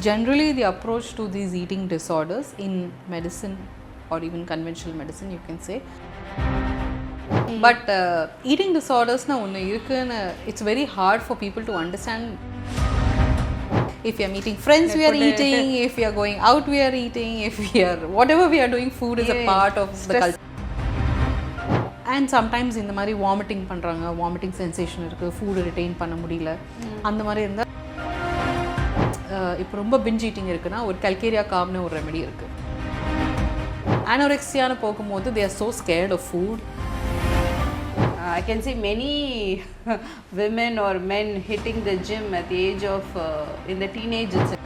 Generally, the approach to these eating disorders in medicine or even conventional medicine, you can say. But eating disorders na onnu irukku, it's very hard for people to understand. If we are meeting friends, we are eating. If we are going out, we are eating. If we are whatever we are doing, food is a part of the culture. And sometimes இந்த மாதிரி vomiting பண்ணுறாங்க, vomiting sensation இருக்குது, food retain பண்ண முடியல, அந்த மாதிரி இருந்தால் இப்போ ரொம்ப பிஞ்ச் ஈட்டிங் இருக்குன்னா ஒரு கல்கேரியா காம்னு ஒரு ரெமெடி இருக்குது. அனோரெக்சியான்னு போகும்போது they are so scared of food. I can see many women or men hitting the gym at the age of in the teenage itself.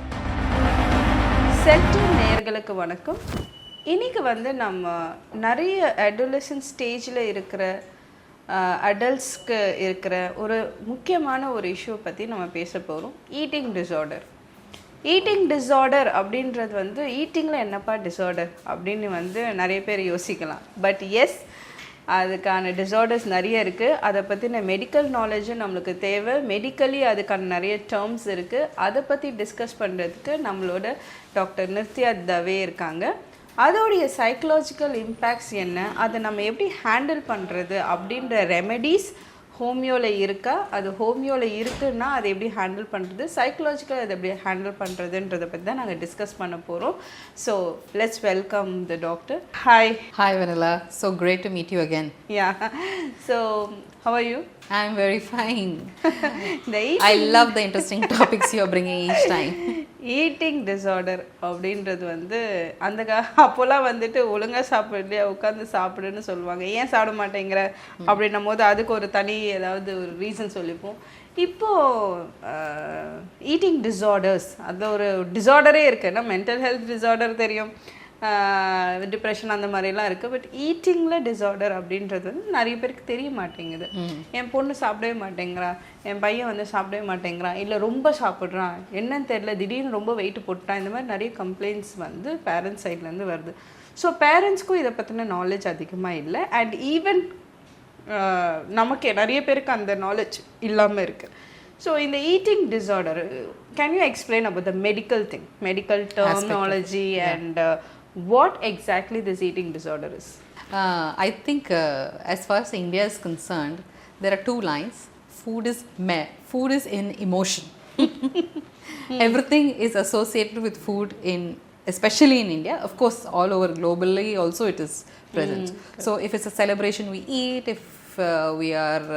Celled நேயர்களுக்கு வணக்கம். இன்றைக்கி வந்து நம்ம நிறைய அடோலசன்ட் ஸ்டேஜில் இருக்கிற அடல்ட்ஸ்க்கு இருக்கிற ஒரு முக்கியமான ஒரு இஷ்யூ பற்றி நம்ம பேச போகிறோம். Eating disorder. ஈட்டிங் டிஸார்டர் அப்படின்றது வந்து ஈட்டிங்கில் என்னப்பா டிஸார்டர் அப்படின்னு வந்து நிறைய பேர் யோசிக்கலாம். பட் எஸ், அதுக்கான டிஸார்டர்ஸ் நிறைய இருக்குது. அதை பற்றின மெடிக்கல் நாலேஜும் நம்மளுக்கு தேவை. மெடிக்கலி அதுக்கான நிறைய டேர்ம்ஸ் இருக்குது. அதை பற்றி டிஸ்கஸ் பண்ணுறதுக்கு நம்மளோட டாக்டர் நித்யா தவே இருக்காங்க. அதோடைய சைக்கலாஜிக்கல் இம்பேக்ட்ஸ் என்ன, அதை நம்ம எப்படி ஹேண்டில் பண்ணுறது அப்படின்ற ரெமெடிஸ் ஹோமியோவில் இருக்கா, அது ஹோமியோவில் இருக்குன்னா அதை எப்படி ஹேண்டில் பண்ணுறது, சைக்கலாஜிக்கல் அதை எப்படி ஹேண்டில் பண்ணுறதுன்றதை பற்றி தான் நாங்கள் டிஸ்கஸ் பண்ண போகிறோம். So let's welcome the doctor. Hi. Hi Vanilla, so great to meet you again. Yeah. So how are you? I'm very fine. I love the interesting topics you are bringing each time. Eating disorder அப்படின்றது வந்து அந்த அப்போல்லாம் வந்துட்டு ஒழுங்காக சாப்பிடலையா, உட்காந்து சாப்பிடுன்னு சொல்லுவாங்க. ஏன் சாப்பிட மாட்டேங்கிற அப்படின்னும் போது அதுக்கு ஒரு தனி ஏதாவது ஒரு ரீசன் சொல்லிப்போம். இப்போது ஈட்டிங் டிஸார்டர்ஸ் அது ஒரு டிஸார்டரே இருக்குன்னா, மென்டல் ஹெல்த் டிஸார்டர் தெரியும், டிப்ரெஷன் அந்த மாதிரிலாம் இருக்குது. பட் ஈட்டிங்கில் டிஸார்டர் அப்படின்றது வந்து நிறைய பேருக்கு தெரிய மாட்டேங்குது. என் பொண்ணு சாப்பிடவே மாட்டேங்கிறான், என் பையன் வந்து சாப்பிடவே மாட்டேங்கிறான், இல்லை ரொம்ப சாப்பிட்றான், என்னன்னு தெரியல, திடீர்னு ரொம்ப வெயிட் போட்டான், இந்த மாதிரி நிறைய கம்ப்ளைண்ட்ஸ் வந்து பேரண்ட்ஸ் சைட்லேருந்து வருது. ஸோ பேரண்ட்ஸ்க்கும் இதை பற்றின நாலேஜ் அதிகமாக இல்லை. அண்ட் ஈவன் நமக்கு நிறைய பேருக்கு அந்த நாலேஜ் இல்லாமல் இருக்குது. ஸோ இந்த eating disorder, can you explain about the medical thing, medical terminology and what exactly this eating disorder is? I think as far as India is concerned, there are two lines. Food is in emotion. Everything is associated with food especially in India. Of course, all over globally also it is present. So if it's a celebration, we eat. If we are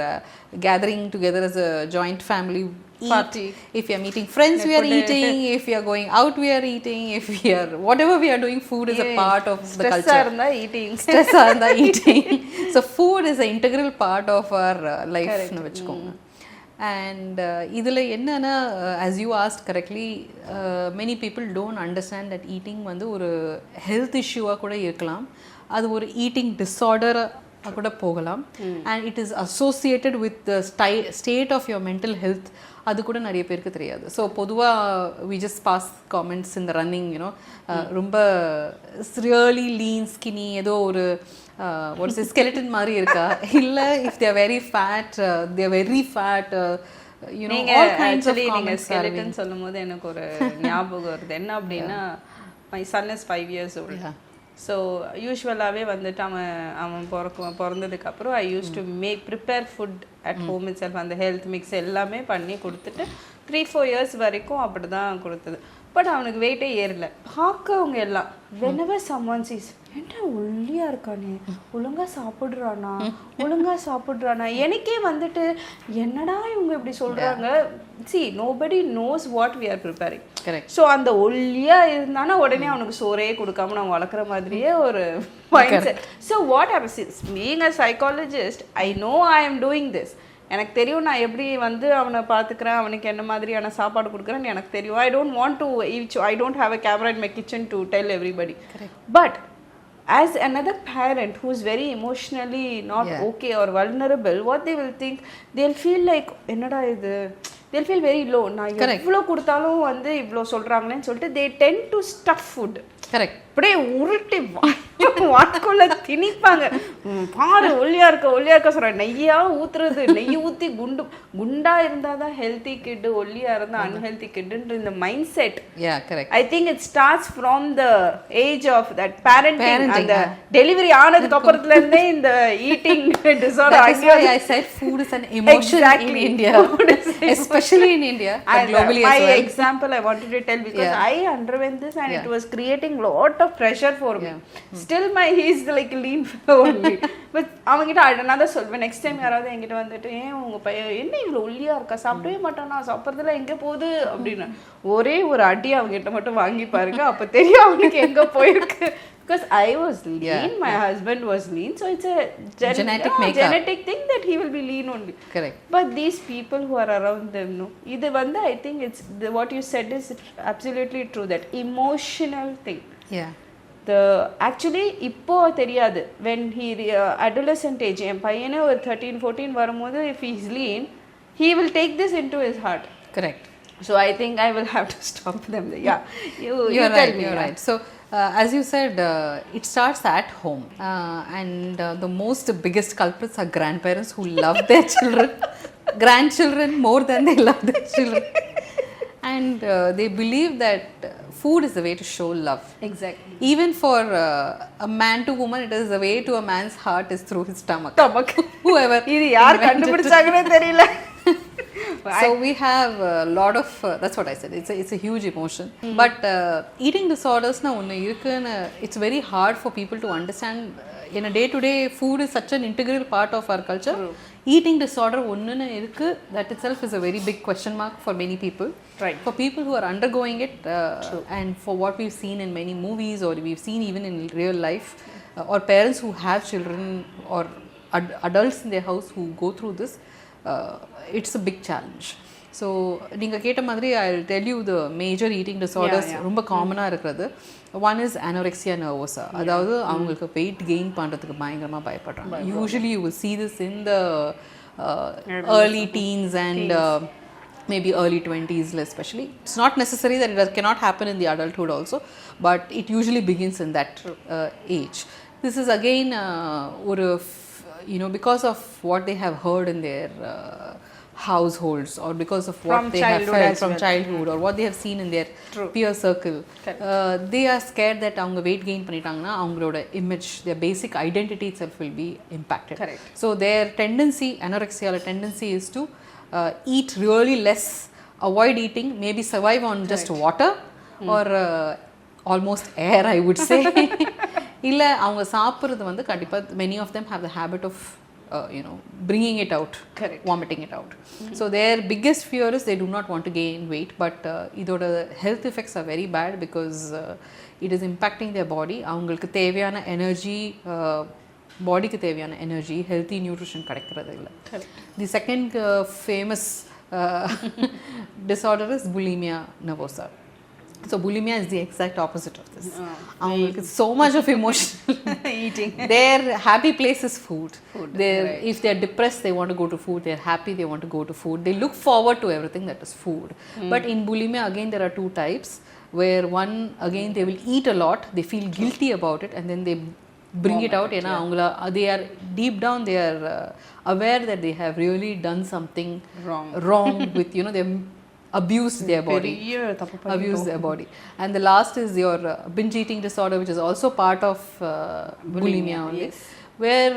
gathering together as a joint family, party. If we are meeting friends, we are eating. If we are going out, we are eating. If we are whatever we are doing, food is a part of the culture. Stress arunda eating. Stress arunda eating. So food is an integral part of our life nu vechukonga. And idhula enna as you asked correctly, many people don't understand that eating வந்து ஒரு health issue கூட இருக்கலாம், அது ஒரு eating disorder கூட போகலாம். And it is associated with the state of your mental health, அது கூட நிறைய பேருக்கு தெரியாது. ஸோ பொதுவாக வி ஜஸ்ட் பாஸ் காமெண்ட்ஸ் இந்த ரன்னிங், யூனோ, ரொம்ப ரியலி லீன் ஸ்கினி, ஏதோ ஒரு ஒரு ஸ்கெலட்டன் மாதிரி இருக்கா, இல்லை if they're very fat, they're very fat, skeleton சொல்லும் போது எனக்கு ஒரு ஞாபகம் வருது. என்ன அப்படின்னா, my son is 5 years old. So யூஸ்வலாகவே வந்துட்டு அவன் பிறந்ததுக்கப்புறம் I use to prepare food at home it self. அந்த ஹெல்த் மிக்ஸ் எல்லாமே பண்ணி கொடுத்துட்டு 3-4 years வரைக்கும் அப்படி தான் கொடுத்தது. பட் அவனுக்கு வெயிட்டே ஏறல. பார்க்கவங்க எல்லாம் whenever someone sees, என்ன ஒல்லியாக இருக்கானே, ஒழுங்காக சாப்பிட்றானா, எனக்கே வந்துட்டு என்னடா இவங்க இப்படி சொல்கிறாங்க. see, nobody knows what we are preparing. Correct. So அந்த ஒல்லியாக இருந்தானா உடனே அவனுக்கு சோறே கொடுக்காம நம்ம வளர்க்குற மாதிரியே ஒரு mind set. So what happens, being a psychologist, I know I am doing this. எனக்கு தெரியும் நான் எப்படி வந்து அவனை பார்த்துக்கிறேன், அவனுக்கு என்ன மாதிரியான சாப்பாடு கொடுக்குறேன்னு எனக்கு தெரியும். I don't want to I don't have a camera in my kitchen to tell everybody. But as another parent who is very emotionally not okay or vulnerable, what they will think, they'll feel like என்னடா இது, they'll feel very low. நான் எவ்வளோ கொடுத்தாலும் வந்து இவ்வளோ சொல்கிறாங்களேன்னு சொல்லிட்டு they tend to stuff food. Correct. அப்படியே உருட்டி வாட்குள்ள திணிப்பாங்க. பாரு ஒல்லியா இருக்க சொல்கிறேன். நெய்யாக ஊற்றுறது, நெய் ஊற்றி குண்டா இருந்தால் தான் ஹெல்த்தி கிட்டு, ஒல்லியாக இருந்தால் அன்ஹெல்த்தி கிட்டுன்ற இந்த mindset. I think it starts from the age of that parenting. அந்த டெலிவரி ஆனதுக்கு அப்புறத்துலேருந்தே இந்த eating disorder. I said food is an emotion in India, especially in India, but globally as well. My example I wanted to tell because I underwent this and it was creating lot of pressure for me. Still he's like lean only. But அவங்கிட்ட நான் சொல்வேன், next time யாராவது என்கிட்ட வந்துட்டு ஏன் உங்க பையன் என்ன இவ்வளோ ஒல்லியா இருக்கா, சாப்பிடவே மாட்டானா, சாப்பிட்றதுல எங்கே போகுது அப்படின்னு ஒரே ஒரு அடி அவங்ககிட்ட மட்டும் வாங்கி பாருங்க, அப்போ தெரியும் அவனுக்கு எங்கே போயிருக்கு. Because I was lean, my husband was lean, so it's a genetic thing that he will be lean only. Correct. But these people who are around them, no, இது வந்து I think it's what you said is absolutely true, that emotional thing. Actually இப்போ தெரியாது, when he adolescent age, என் பையனே ஒரு 13-14 வரும்போது if he is lean, he will take this into his heart. Correct. So I think I will have to stop them. You're right. You're right. So as you said, it starts at home, and the biggest culprits are grandparents who love their children, grandchildren more than they love their children, and they believe that food is the way to show love. Exactly. Even for a man to woman, it is the way to a man's heart is through his stomach. Whoever. இது யார் கண்டுபிடிச்சாங்கன்னே தெரியல. So we have a lot of that's what I said, it's a huge emotion. But eating disorders na onnu irukku, it's very hard for people to understand. In a day to day, food is such an integral part of our culture. Eating disorder onnu irukku, that itself is a very big question mark for many people. Right. For people who are undergoing it, and for what we've seen in many movies, or we've seen even in real life, or parents who have children, or adults in their house who go through this, it's a big challenge. So நீங்க கேட்ட மாதிரி I'll tell you the major eating disorders ரொம்ப காமனாக இருக்கிறது. One is anorexia nervosa. அதாவது அவங்களுக்கு weight gain பண்ணுறதுக்கு பயங்கரமாக பயப்படுறாங்க. Usually you will see this in the early teens and maybe early 20s especially. It's not necessary that it cannot happen in the adulthood also, but it usually begins in that age. This is again because of what they have heard in their households, or because of what they have felt from childhood, or what they have seen in their peer circle. They are scared that அவங்க weight gain பண்ணிட்டாங்கன்னா அவங்களோட image, their basic identity itself will be impacted. Correct. So their tendency, anorexia tendency is to eat really less, avoid eating, maybe survive on just water or almost air, I would say. இல்லை அவங்க சாப்பிட்றது வந்து கண்டிப்பாக many of them have the habit of bringing it out. Correct. Vomiting it out. So their biggest fear is they do not want to gain weight, but இதோட health effects are very bad because it is impacting their body. அவங்களுக்கு தேவையான energy, பாடிக்கு தேவையான energy, healthy nutrition கிடைக்கிறது இல்லை. The second famous disorder is bulimia nervosa. So bulimia is the exact opposite of this. So much of emotional eating. Their happy place is food. If they are depressed, they want to go to food. They are happy, they want to go to food. They look forward to everything that is food. But in bulimia, again, there are two types, where one, again, they will eat a lot, they feel guilty about it, and then they bring it out. They are deep down, they are aware that they have really done something wrong with, they abused their body. And the last is your binge eating disorder, which is also part of bulimia only. Yes. Where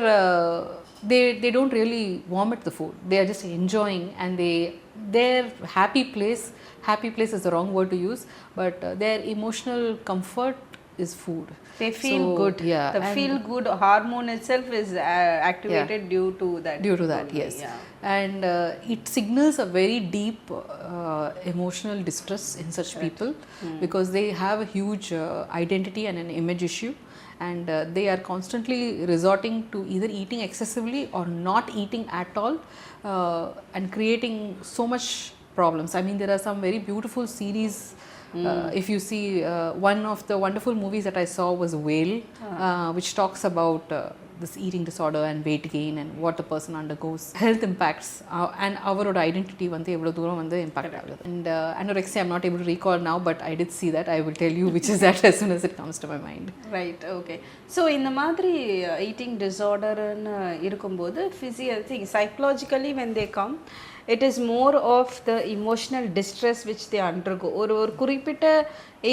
they don't really vomit the food, they are just enjoying, and their happy place is the wrong word to use, but their emotional comfort is food. They feel good. The feel good hormone itself is activated due to that. Yes. And it signals a very deep emotional distress in such people, because they have a huge identity and an image issue, and they are constantly resorting to either eating excessively or not eating at all, and creating so much problems. I mean, there are some very beautiful series. If you see, one of the wonderful movies that I saw was Whale, which talks about this eating disorder and weight gain and what the person undergoes, health impacts, and our identity வந்து எவ்வளோ தூரம் வந்து impact ஆகுது. And anorexia, I'm not able to recall now, but I did see that. I will tell you which is that as soon as it comes to my mind. Right, okay. So இந்த மாதிரி eating disorderன்னு இருக்கும்போது psychologically when they come, it is more of the emotional distress which they undergo. ஒரு குறிப்பிட்ட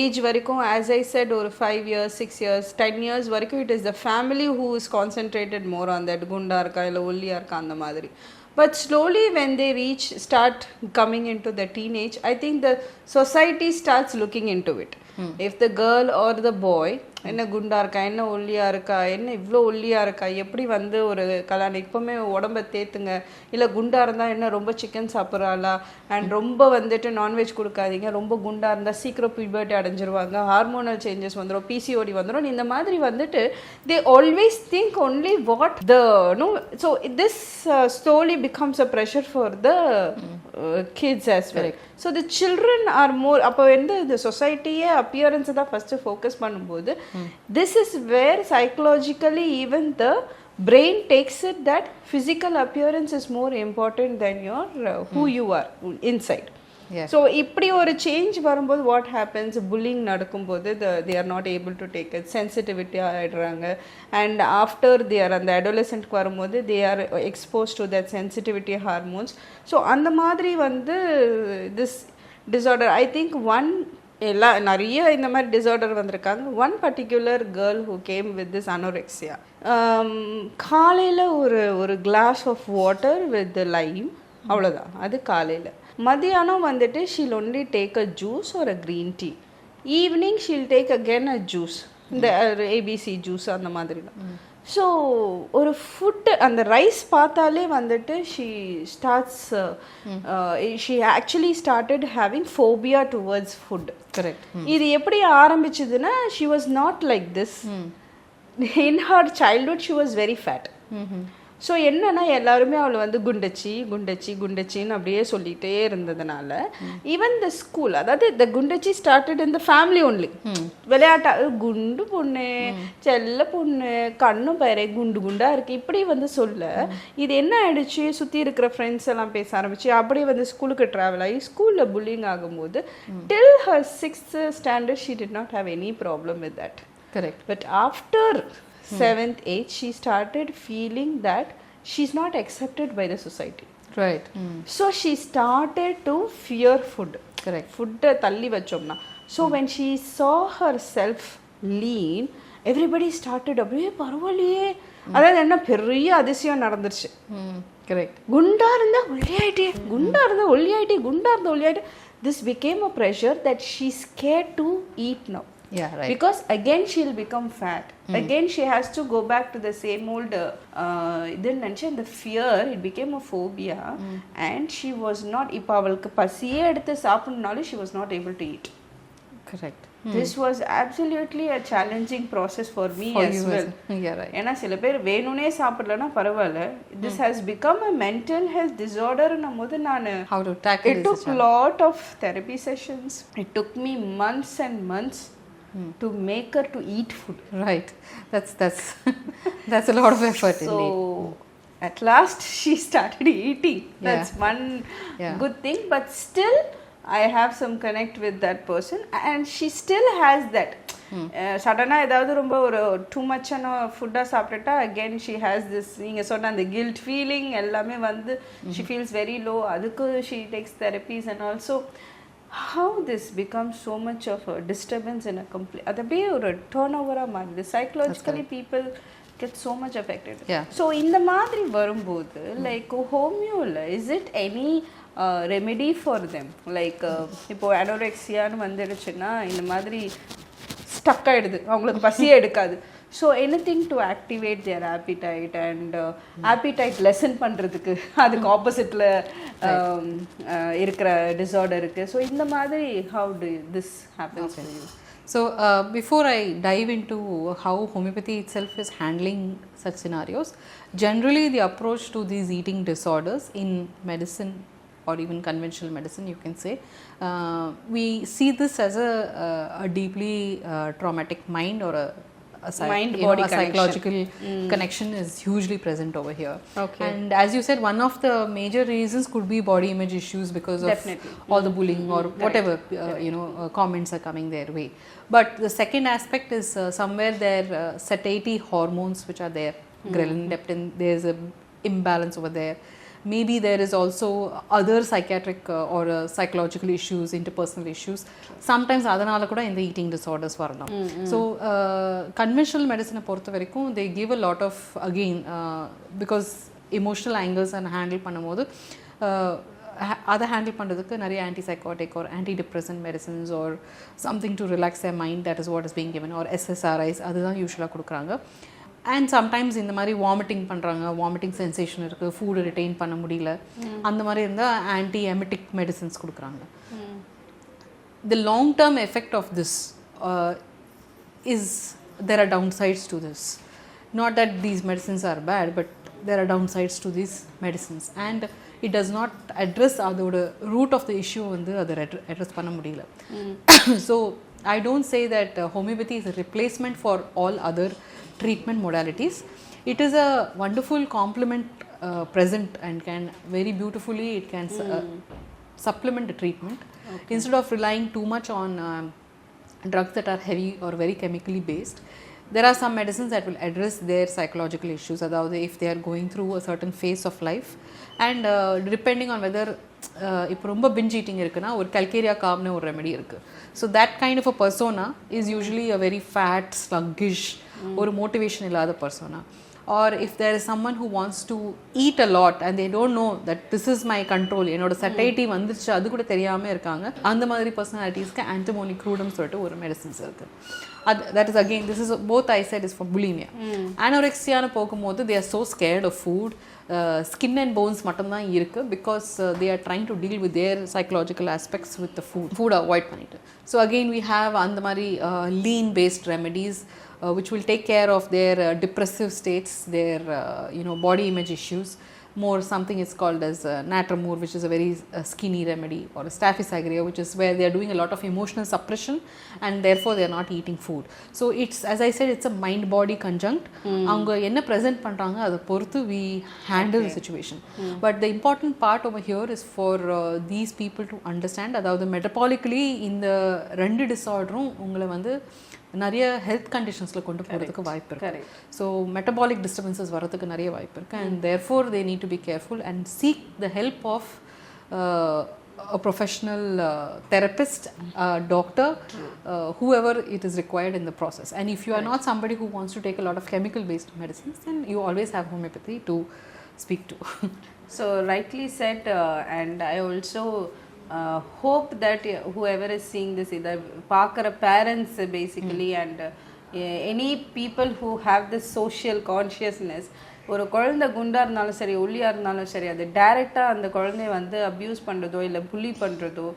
age வரைக்கும், as I said, ஒரு 5 years 6 years 10 years வரைக்கும் it is the family who is concentrated more on that, குண்டா இருக்கா இல்லை ஒல்லியா இருக்கா அந்த மாதிரி. But slowly when they start coming into the teenage, I think the society starts looking into it. If the girl or the boy என்ன குண்டா இருக்கா, என்ன ஒல்லியா இருக்கா, என்ன இவ்வளோ ஒல்லியா இருக்கா, எப்படி வந்து ஒரு கல்யாணம் இப்போவுமே உடம்பை தேத்துங்க, இல்லை குண்டா இருந்தால் என்ன ரொம்ப சிக்கன் சாப்பிட்றாளா, அண்ட் ரொம்ப வந்துட்டு நான்வெஜ் கொடுக்காதீங்க, ரொம்ப குண்டா இருந்தால் சீக்கிரம் பியூபர்ட்டி அடைஞ்சிருவாங்க, ஹார்மோனல் சேஞ்சஸ் வந்துடும், பிசிஓடி வந்துடும், இந்த மாதிரி வந்துட்டு they always think only what the so this slowly becomes a pressure for the kids as well. So the children are more, அப்போ வந்து the society-யே appearance தான் ஃபஸ்ட்டு ஃபோக்கஸ் பண்ணும்போது this is where psychologically even the brain takes it that physical appearance is more important than your who you are inside. So இப்படி ஒரு change வரும்போது what happens, bullying நடக்கும்போது they are not able to take it, sensitivity ஆகிடுறாங்க, and after they are அந்த adolescent வரும்போது they are exposed to that sensitivity hormones. So அந்த மாதிரி வந்து this disorder, I think one நிறைய இந்த மாதிரி டிசார்டர் வந்திருக்காங்க. One particular girl who came with this anorexia, காலையில் ஒரு glass of water with lime, அவ்வளோதான், அது காலையில். மதியானம் வந்துட்டு she'll only take a juice ஒரு a green tea. Evening she'll take again a juice, இந்த ஏபிசி ஜூஸ் அந்த மாதிரி தான். ஸோ ஒரு ஃபுட்டு அந்த ரைஸ் பார்த்தாலே வந்துட்டு she actually started having phobia towards food. Correct. இது எப்படி ஆரம்பிச்சதுன்னா, she was not like this in her childhood, she was very fat. So என்னன்னா எல்லாருமே அவளை வந்து குண்டச்சின்னு அப்படியே சொல்லிகிட்டே இருந்ததுனால, ஈவன் த ஸ்கூல், அதாவது த குண்டச்சி started in the family only. விளையாட்டா குண்டு பொண்ணு, செல்ல பொண்ணு, கண்ணும் பயிரை குண்டா இருக்கு, இப்படி வந்து சொல்ல இது என்ன ஆயிடுச்சு, சுற்றி இருக்கிற ஃப்ரெண்ட்ஸ் எல்லாம் பேச ஆரம்பிச்சு, அப்படியே வந்து ஸ்கூலுக்கு ட்ராவல் ஆகி ஸ்கூலில் புல்லிங் ஆகும்போது டில் her 6th standard she did not have any problem with that. Correct. But after 7th, 8th, she started feeling that she's not accepted by the society. Right. So she started to fear food. Correct. Food தள்ளி வச்சோம்னா. So when she saw herself lean, everybody started அப்படியே பரவாயில்லையே, அதாவது என்ன பெரிய அதிசயம் நடந்துருச்சு. Correct. குண்டா இருந்தா ஒல்லியாயிட்டே. This became a pressure that she's scared to eat now. Yeah, right. Because again she'll become fat. Again she has to go back to the same old the fear, it became a phobia. And she was not, இப்போ அவளுக்கு பசியே எடுத்து சாப்பிடனாலும் she was not able to eat. Correct. This was absolutely a challenging process for me as well. Yeah, right. ஏன்னா சில பேர் வேணும்னே சாப்பிடலன்னா பரவாயில்ல, this has become a mental health disorder போது நான் how to tackle it took a lot of therapy sessions. It took me months and months to make her to eat food. Right. That's a lot of effort. So indeed. At last she started eating. That's one good thing. But still I have some connect with that person, and she still has that. சடனாக ஏதாவது ரொம்ப ஒரு two மச்சான ஃபுட்டாக சாப்பிட்டுட்டா again she has this, நீங்கள் சொன்ன அந்த guilt feeling எல்லாமே வந்து ஷி ஃபீல்ஸ் வெரி லோ. அதுக்கு she tax therapies and also how this becomes so much of a disturbance in a complete, அது அப்படியே ஒரு டர்ன் ஓவராக மாறுது. Psychologically people get so much affected. So இந்த மாதிரி வரும்போது லைக் ஹோமியோவில் is it any remedy for them? Like இப்போ அனோரெக்சியான்னு வந்துடுச்சுன்னா இந்த மாதிரி ஸ்டக் ஆகிடுது, அவங்களுக்கு பசியே எடுக்காது. So anything to activate their appetite and appetite lesson பண்ணுறதுக்கு அதுக்கு ஆப்போசிட்டில் இருக்கிற டிஸார்டர் இருக்குது. ஸோ இந்த மாதிரி how do this happens for you? So before I dive into how homeopathy itself is handling such scenarios, generally the approach to these eating disorders in medicine or even conventional medicine, you can say, we see this as a deeply traumatic mind or Mind-body psychological connection is hugely present over here. Okay. And as you said, one of the major reasons could be body image issues because of all the bullying or whatever comments are coming their way. But the second aspect is somewhere their satiety hormones which are there, ghrelin, leptin, there's a imbalance over there. Maybe there is also other psychiatric or psychological issues, interpersonal issues. Sometimes adanala kuda in the eating disorders varalam. So conventional medicine பொறுத்த வரைக்கும் they give a lot of again because emotional angles and handle பண்ணும்போது அதை handle பண்ணுறதுக்கு நிறைய ஆன்டிசைக்காட்டிக் or antidepressant medicines or something to relax their mind, that is what is being given, or SSRIs அதுதான் யூஸ்வலாக கொடுக்குறாங்க. And sometimes இந்த மாதிரி vomiting பண்ணுறாங்க, வாமிட்டிங் சென்சேஷன் இருக்குது, ஃபுட்டு ரிட்டைன் பண்ண முடியல, அந்த மாதிரி இருந்தால் ஆன்டி எமெட்டிக் மெடிசன்ஸ் கொடுக்குறாங்க. The long term effect of this is there are downsides to this. Not that these medicines are bad, but there are downsides to these medicines, and it does not address அதோட root of the issue வந்து அதை address பண்ண முடியல. So I don't say that homeopathy is a replacement for all other treatment modalities. It is a wonderful complement present and can very beautifully it can supplement the treatment. Instead of relying too much on drugs that are heavy or very chemically based, there are some medicines that will address their psychological issues, அதாவது if they are going through a certain phase of life, and depending on whether இப்போ ரொம்ப pinch eating இருக்குன்னா ஒரு Calcarea காம்னு ஒரு remedy இருக்குது. So that kind of a persona is usually a very fat sluggish, ஒரு motivation இல்லாத persona. Or if there is someone who wants to eat a lot and they don't know that this is my control, என்னோட satiety வந்துருச்சு அது கூட தெரியாமல் இருக்காங்க, அந்த மாதிரி பர்சனாலிட்டிஸ்க்கு ஆன்டிமோனி க்ரூடம்னு சொல்லிட்டு ஒரு மெடிசன்ஸ் இருக்குது. that is again, this is both I said is for bulimia. Anorexia போகும்போது they are so scared of food, skin and bones மட்டும்தான் இருக்கு, because they are trying to deal with their psychological aspects with the food avoid பண்ணிட்டு. So again we have அந்த மாதிரி lean based remedies which will take care of their depressive states, their body image issues. More something is called as natramur, which is a very skinny remedy, or staphysagria, which is where they are doing a lot of emotional suppression and therefore they are not eating food. So it's, as I said, it's a mind body conjunct. Avanga enna present பண்றாங்க அதை பொறுத்து we handle the situation. But the important part over here is for these people to understand, அதாவது metabolically இந்த ரெண்டு டிஸார்டரும் உங்களை வந்து நிறைய health கண்டிஷன்ஸில் கொண்டு போகிறதுக்கு வாய்ப்பு இருக்குது. ஸோ மெட்டபாலிக் டிஸ்டர்பன்சஸ் வரதுக்கு நிறைய வாய்ப்பு இருக்குது, and therefore they need to be careful and seek the help of a professional therapist, doctor, whoever it is required in the process. And if you are not somebody who wants to take a lot of chemical based medicines, then you always have homeopathy to speak to. So rightly said, and I also hope that whoever is seeing this, either பார்க்குற parents basically and any people who have this social consciousness, ஒரு குழந்தை குண்டா இருந்தாலும் சரி ஒல்லியா இருந்தாலும் சரி, அது டைரெக்டாக அந்த குழந்தைய வந்து அப்யூஸ் பண்ணுறதோ இல்லை புள்ளி பண்ணுறதோ,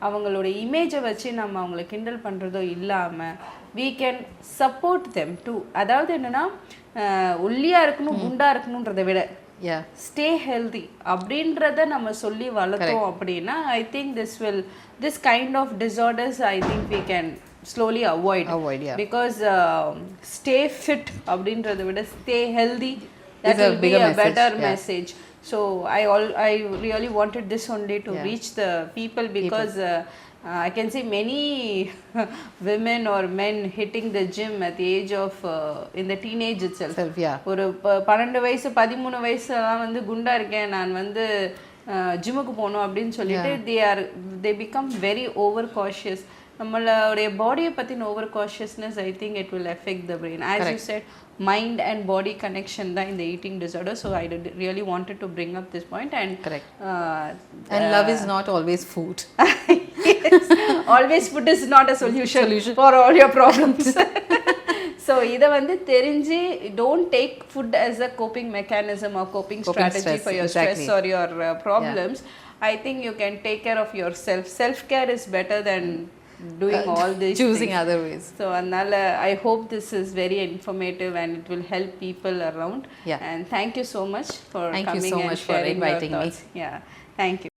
அவங்களோட இமேஜை வச்சு நம்ம அவங்கள கிண்டல் பண்ணுறதோ இல்லாமல் we can support them too. அதாவது என்னென்னா ஒல்லியாக இருக்கணும் குண்டா இருக்கணுன்றதை விட ஸ்டே ஹெல்தி அப்படின்றத நம்ம சொல்லி வளர்த்தோம் அப்படின்னா I think this kind of disorders I think we can slowly avoid, yeah. Because stay fit அப்படின்றத விட stay healthy, that will be a better message. So I really wanted this only to reach the people, because I can see many women or men hitting the gym at the age of in the teenage itself. ஒரு 12 வயசு 13 வயசுலாம் வந்து குண்டா இருக்கேன் நான் வந்து ஜிம்முக்கு போகணும் அப்படின்னு சொல்லிட்டு they become very over cautious. நம்மளுடைய பாடியை பற்றின over cautiousness I think it will effect the brain. As you said, mind and body connection தான் இந்த eating disorder. So I really wanted to bring up this point. And love is not always food. Yes, always food is not a solution for all your problems. So இதை வந்து தெரிஞ்சு don't take food as a coping mechanism or coping strategy for your stress or your problems. I think you can take care of yourself. Self-care is better than doing all these choosing things. Other ways. So Annala, I hope this is very informative and it will help people around. And thank you so much for coming and sharing your thoughts. Yeah, thank you.